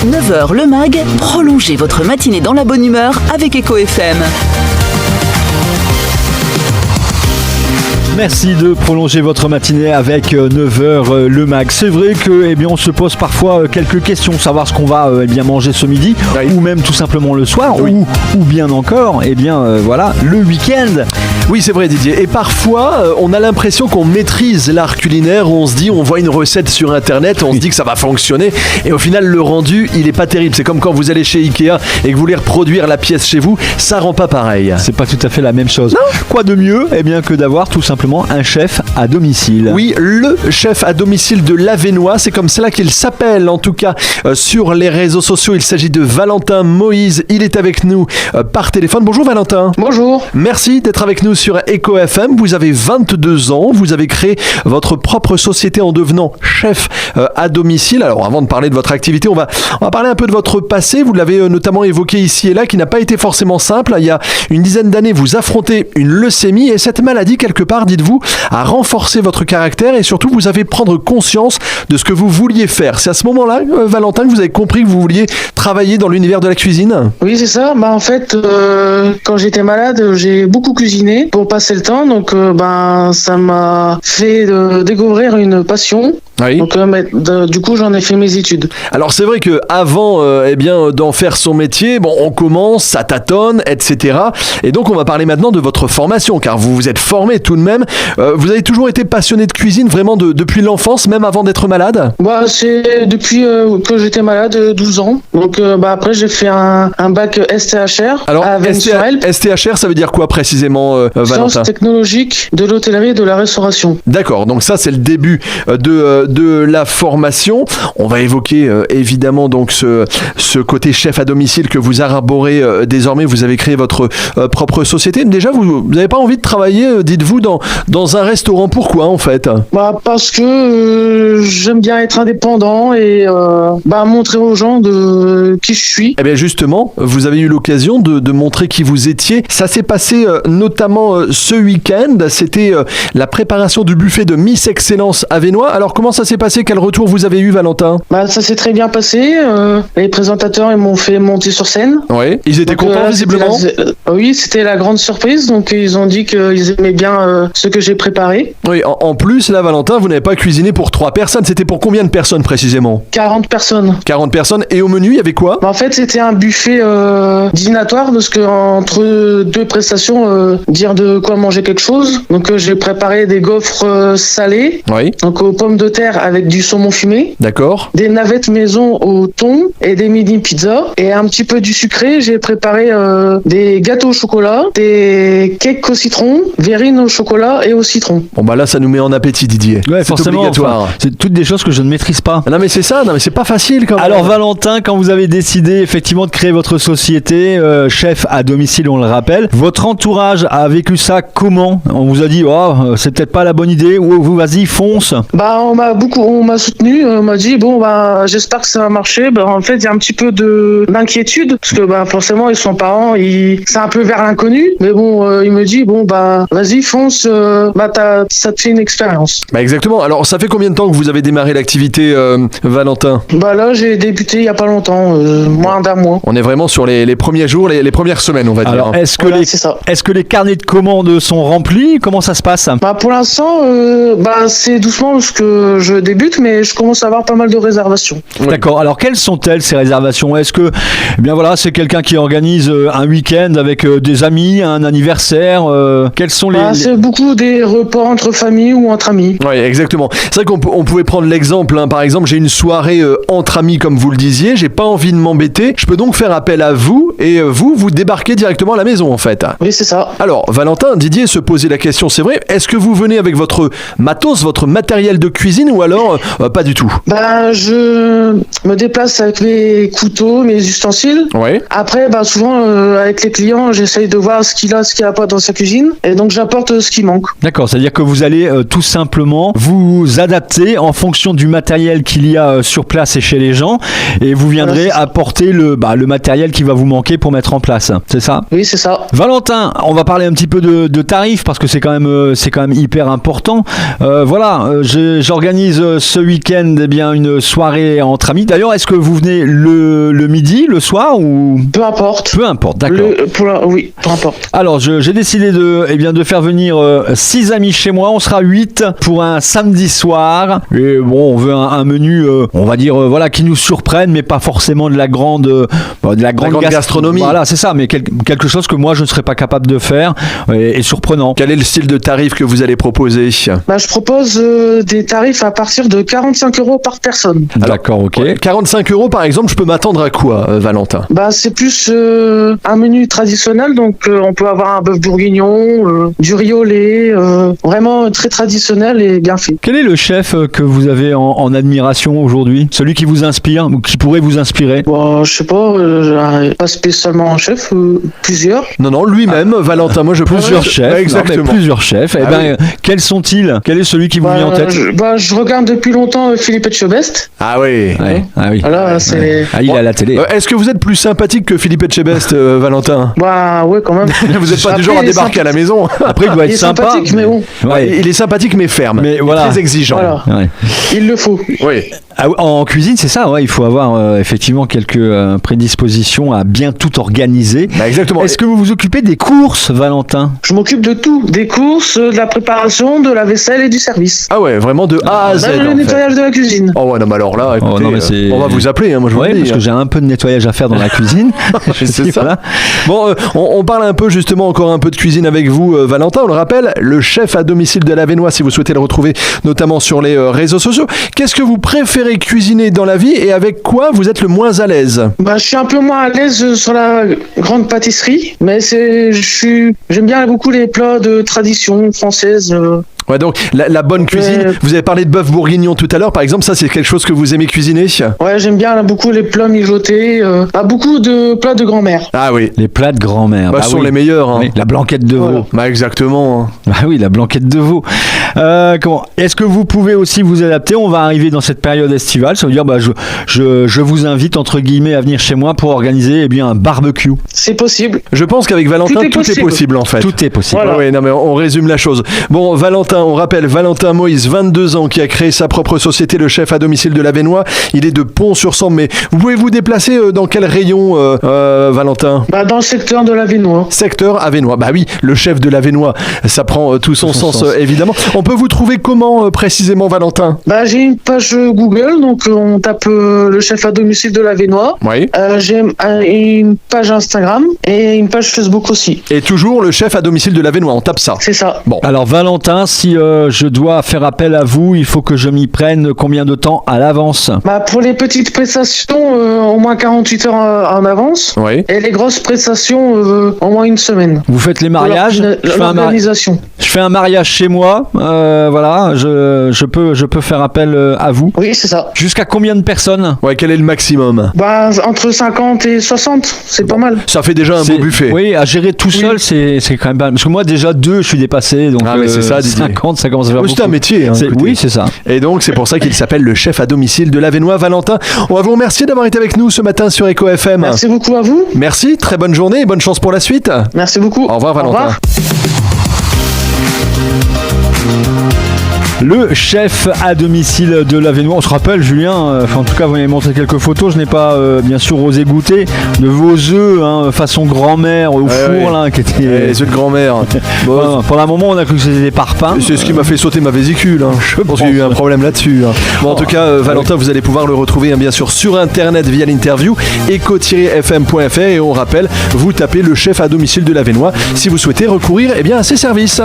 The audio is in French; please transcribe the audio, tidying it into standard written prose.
9h le MAG, prolongez votre matinée dans la bonne humeur avec Echo FM. Merci de prolonger votre matinée avec 9h le MAG. C'est vrai que on se pose parfois quelques questions, savoir ce qu'on va manger ce midi, ou même tout simplement le soir, ou bien encore voilà, le week-end. Oui, c'est vrai Didier. Et parfois, on a l'impression qu'on maîtrise l'art culinaire, on se dit, on voit une recette sur internet, on se dit que ça va fonctionner, et au final, le rendu, il est pas terrible. C'est comme quand vous allez chez Ikea et que vous voulez reproduire la pièce chez vous, ça rend pas pareil. C'est pas tout à fait la même chose. Non. Quoi de mieux que d'avoir tout simplement un chef à domicile. Oui, le chef à domicile de l'Avesnois, c'est comme cela qu'il s'appelle, en tout cas sur les réseaux sociaux. Il s'agit de Valentin Moïse. Il est avec nous par téléphone. Bonjour Valentin. Bonjour. Merci d'être avec nous sur Echo FM. Vous avez 22 ans. Vous avez créé votre propre société en devenant chef à domicile. Alors avant de parler de votre activité, on va parler un peu de votre passé. Vous l'avez notamment évoqué ici et là, qui n'a pas été forcément simple. Il y a une dizaine d'années, vous affrontez une leucémie et cette maladie, quelque part, dites-vous, a renforcé votre caractère et surtout vous avez prendre conscience de ce que vous vouliez faire. C'est à ce moment-là, Valentin, que vous avez compris que vous vouliez travailler dans l'univers de la cuisine ? Oui, c'est ça. En fait, quand j'étais malade, j'ai beaucoup cuisiné pour passer le temps. Donc, ça m'a fait découvrir une passion. Oui. Donc, du coup, j'en ai fait mes études. Alors, c'est vrai que avant, d'en faire son métier, on commence, ça tâtonne, etc. Et donc, on va parler maintenant de votre formation, car vous vous êtes formé tout de même. Vous avez toujours été passionné de cuisine, vraiment depuis l'enfance, même avant d'être malade ? C'est depuis que j'étais malade, 12 ans. Donc, après, j'ai fait un bac STHR. Alors, à Vennes-sur-Helpe. STHR, ça veut dire quoi précisément, Valentin ? Sciences technologiques de l'hôtellerie et de la restauration. D'accord, donc ça, c'est le début de la formation. On va évoquer évidemment donc ce côté chef à domicile que vous arborez désormais. Vous avez créé votre propre société. Déjà, vous n'avez pas envie de travailler, dites-vous, dans un restaurant. Pourquoi en fait ? Parce que j'aime bien être indépendant et montrer aux gens de qui je suis. Eh bien justement, vous avez eu l'occasion de montrer qui vous étiez. Ça s'est passé notamment ce week-end. C'était la préparation du buffet de Miss Excellence Avesnois. Alors comment ça s'est passé ? Quel retour vous avez eu, Valentin ? Ça s'est très bien passé. Les présentateurs ils m'ont fait monter sur scène. Oui, ils étaient contents visiblement. Oui, c'était la grande surprise. Donc ils ont dit qu'ils aimaient bien ce que j'ai préparé. Oui, en plus là, Valentin, vous n'avez pas cuisiné pour 3 personnes. C'était pour combien de personnes précisément ? 40 personnes. 40 personnes. Et au menu, il y avait quoi ? En fait, c'était un buffet dînatoire parce que entre 2 prestations, dire de quoi manger quelque chose. Donc j'ai préparé des gaufres salées. Oui. Donc aux pommes de terre avec du saumon fumé. D'accord. Des navettes maison au thon et des mini pizzas. Et un petit peu du sucré, j'ai préparé des gâteaux au chocolat, des cakes au citron, verrines au chocolat et au citron. Bon là, ça nous met en appétit, Didier. Ouais, c'est forcément. obligatoire. C'est toutes des choses que je ne maîtrise pas. Non mais c'est ça, c'est pas facile quand même. Alors Valentin, quand vous avez décidé effectivement de créer votre société, chef à domicile, on le rappelle, votre entourage a vécu ça comment ? On vous a dit c'est peut-être pas la bonne idée, ou vous vas-y fonce. On m'a soutenu, on m'a dit j'espère que ça va marcher. En fait, il y a un petit peu d'inquiétude parce que forcément ils sont parents, c'est un peu vers l'inconnu, mais il me dit vas-y fonce, ça te fait une expérience. Exactement. Alors ça fait combien de temps que vous avez démarré l'activité, Valentin ? Là j'ai débuté il y a pas longtemps, moins d'un mois. On est vraiment sur les premiers jours, les premières semaines, on va dire. Alors est-ce que les carnets de commandes sont remplis ? Comment ça se passe ? Pour l'instant c'est doucement parce que je débute, mais je commence à avoir pas mal de réservations. Oui. D'accord. Alors quelles sont-elles ces réservations ? Est-ce que c'est quelqu'un qui organise un week-end avec des amis, un anniversaire ? Quels sont c'est beaucoup des repas entre familles ou entre amis. Oui, exactement. C'est vrai qu'on pouvait prendre l'exemple. Par exemple, j'ai une soirée entre amis, comme vous le disiez. J'ai pas envie de m'embêter. Je peux donc faire appel à vous et vous débarquez directement à la maison, en fait. Oui, c'est ça. Alors, Valentin, Didier se posait la question, c'est vrai. Est-ce que vous venez avec votre matos, votre matériel de cuisine, ou alors pas du tout ? Je me déplace avec mes couteaux, mes ustensiles. Ouais. Après, souvent avec les clients, j'essaye de voir ce qu'il y a pas dans sa cuisine, et donc j'apporte ce qui manque. D'accord, c'est-à-dire que vous allez tout simplement vous adapter en fonction du matériel qu'il y a sur place et chez les gens, et vous viendrez apporter le matériel qui va vous manquer pour mettre en place. C'est ça ? Oui, c'est ça. Valentin, on va parler un petit peu de tarifs parce que c'est quand même hyper important. J'organise organise ce week-end une soirée entre amis. D'ailleurs, est-ce que vous venez le midi, le soir ou... Peu importe. Peu importe, d'accord. Oui, peu importe. Alors, j'ai décidé de faire venir 6 amis chez moi. On sera 8 pour un samedi soir. Et bon, on veut un menu, on va dire, qui nous surprenne, mais pas forcément de la grande gastronomie. Voilà, c'est ça, mais quelque chose que moi je ne serais pas capable de faire et surprenant. Quel est le style de tarif que vous allez proposer? Je propose des tarifs à partir de 45 € par personne. D'accord, ok. Ouais, 45 € par exemple, je peux m'attendre à quoi, Valentin? C'est plus un menu traditionnel, donc on peut avoir un bœuf bourguignon, du riz au lait, vraiment très traditionnel et bien fait. Quel est le chef que vous avez en admiration aujourd'hui? Celui qui vous inspire ou qui pourrait vous inspirer? Je sais pas spécialement un chef, plusieurs. Non, lui-même, Valentin, moi je Plusieurs chefs. Ouais, exactement. Non, mais plusieurs chefs. Quels sont-ils? Quel est celui qui vous vient en tête? Je regarde depuis longtemps Philippe Etchebest. Ah oui. Ouais. Ah oui. Voilà, c'est... Ah, il est à la télé. Est-ce que vous êtes plus sympathique que Philippe Etchebest, Valentin? Ouais, quand même. Vous n'êtes pas du genre à débarquer à la maison. Après, il doit être Il est sympa. sympathique, mais bon. Ouais. Il est sympathique mais ferme. Mais voilà. Très exigeant. Voilà. Ouais. Il le faut. Oui. Ah, en cuisine, c'est ça, il faut avoir effectivement quelques prédispositions à bien tout organiser. Exactement. Est-ce que vous vous occupez des courses, Valentin? Je m'occupe de tout, des courses, de la préparation, de la vaisselle et du service. Ah ouais, vraiment de A à Z. Même le en fait. nettoyage de la cuisine. Oh ouais, non, mais alors là, écoutez, non, mais c'est- on va vous appeler, moi je vous le Oui, dis. parce que j'ai un peu de nettoyage à faire dans la cuisine. C'est ça. Voilà. Bon, on parle un peu justement encore un peu de cuisine avec vous, Valentin. On le rappelle, le chef à domicile de l'Avesnois, si vous souhaitez le retrouver notamment sur les réseaux sociaux. Qu'est-ce que vous préférez cuisiner dans la vie et avec quoi vous êtes le moins à l'aise? Je suis un peu moins à l'aise sur la grande pâtisserie, mais j'aime bien beaucoup les plats de tradition française. Ouais, donc la bonne cuisine. Vous avez parlé de bœuf bourguignon tout à l'heure, par exemple. Ça, c'est quelque chose que vous aimez cuisiner? Ouais, j'aime bien beaucoup les plats mijotés, beaucoup de plats de grand-mère. Ah oui. Les plats de grand-mère. Ce sont les meilleurs. Hein. Oui, la blanquette de veau. Exactement. Ah oui, la blanquette de veau. Est-ce que vous pouvez aussi vous adapter? On va arriver dans cette période estivale. Ça veut dire, je vous invite, entre guillemets, à venir chez moi pour organiser un barbecue. C'est possible. Je pense qu'avec Valentin, tout est possible en fait. Tout est possible. Voilà. Oui, non, mais on résume la chose. Bon, Valentin, on rappelle, Valentin Moïse, 22 ans, qui a créé sa propre société, le chef à domicile de l'Avesnois. Il est de Pont-sur-Sambre, mais vous pouvez vous déplacer dans quel rayon, Valentin? Dans le secteur de l'Avesnois. Secteur Avesnois. Bah oui, le chef de l'Avesnois, ça prend tout son sens. Évidemment. On peut vous trouver comment précisément, Valentin? J'ai une page Google, donc on tape le chef à domicile de l'Avesnois. Oui. J'ai une page Instagram et une page Facebook aussi. Et toujours le chef à domicile de l'Avesnois, on tape ça. C'est ça. Bon. Alors Valentin, si je dois faire appel à vous, il faut que je m'y prenne combien de temps à l'avance? Pour les petites prestations, au moins 48 heures en avance. Oui. Et les grosses prestations, au moins une semaine. Vous faites les mariages? L'organisation. Je fais un mariage chez moi, je peux faire appel à vous. Oui, c'est ça. Jusqu'à combien de personnes? Ouais, quel est le maximum? Entre 50 et 60, c'est pas mal. Ça fait déjà un beau buffet. Oui, à gérer tout seul, c'est quand même pas mal. Parce que moi, déjà 2, je suis dépassé. Donc, mais c'est ça, Didier. 50, ça commence à faire C'est un beaucoup. métier. Hein, écoutez. Oui, c'est ça. Et donc, c'est pour ça qu'il s'appelle le chef à domicile de l'Avesnois, Valentin. On va vous remercier d'avoir été avec nous ce matin sur Eco FM. Merci beaucoup à vous. Merci, très bonne journée et bonne chance pour la suite. Merci beaucoup. Au revoir, Valentin. Au revoir. Le chef à domicile de l'Avesnois. On se rappelle, Julien, en tout cas, vous m'avez montré quelques photos. Je n'ai pas, bien sûr, osé goûter de vos œufs, façon grand-mère au four, là, qui étaient. Les œufs de grand-mère. Bon, Pendant un moment, on a cru que c'était des parpaings. c'est ce qui m'a fait sauter ma vésicule. Je pense qu'il y a eu un problème là-dessus. Bon, en tout cas, Valentin, vous allez pouvoir le retrouver, bien sûr, sur Internet via l'interview eco-fm.fr. Et on rappelle, vous tapez le chef à domicile de l'Avesnois si vous souhaitez recourir à ses services.